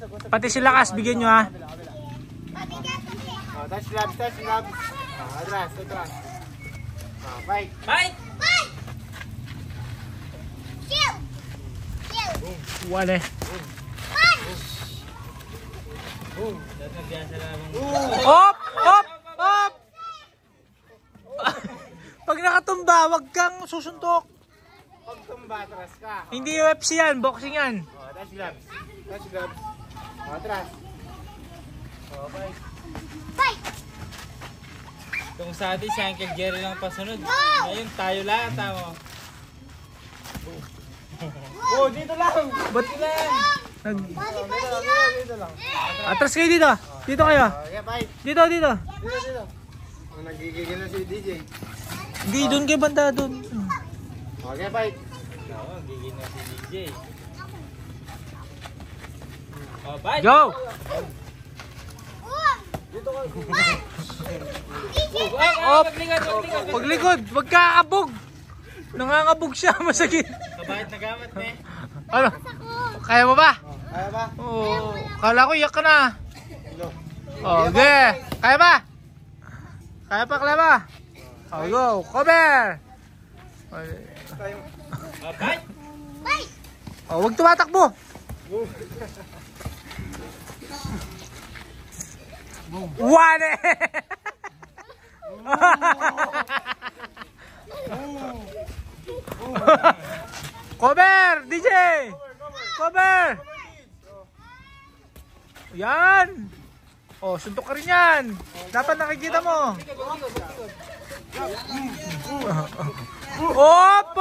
Pati si Lakas, bigyan nyo ha. Touch gloves, touch gloves. Atras. Fight. Fight! Shield! Wala. Op! Pag nakatumba, wag kang susuntok. Pag tumba, atras ka. Hindi UFC yan, boxing yan. Touch gloves. Atras. Fight. Fight! Kung sa atin, si Uncle Jerry lang pasunod. Ngayon, tayo lahat, tamo. Dito lang. Ba't Dito lang. atras kayo dito? Dito kayo. Okay, fight. Dito. Dito. Nagigigil na si DJ. Hindi, doon kayo banda, doon. Okay, fight. Oo, gigil na si DJ. Oh, fight! Go! Dito ka. Op! Paglikod, wag kaabog. Nangangabog siya, masakit. Kabahit na gamat, eh. Ano? Kaya mo ba? Kaya ba? Oo. Kala ko iyak ka na. Okay. Kaya ba? Kaya ba? Oh, go. Cover! Fight! Fight! Oh, wag tumatakbo. One! Cover! DJ! Cover! Yan! Oh, suntok ka rin yan. Dapat nakikita mo. Op!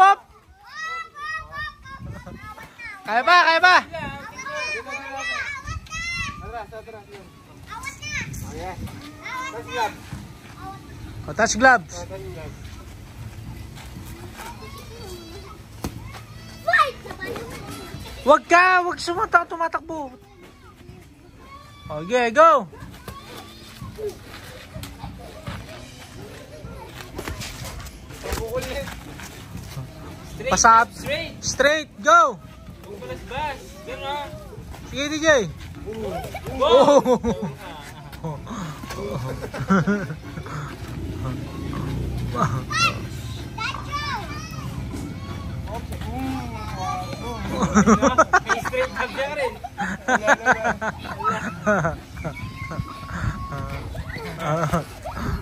Kaya ba? Atras. Okay. Touch gloves. Fight! Wag tumatakbo. Okay, go. Pasap. Straight, go. Balas-bas. Gano'n ha. Sige, DJ. Go! May straight up siya rin.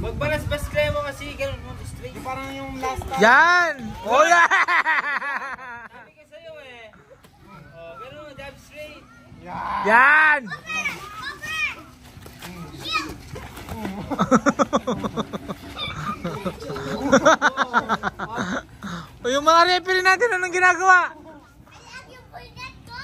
Magbalas-bas kayo mo kasi gano'n mo straight. Parang yung last time. Yan. Oh, yeah. Sabi ko sa'yo eh. Oh, gano'n, jab straight. Yan. O yung mga referee natin, anong ginagawa? Ayan yung bullet ko!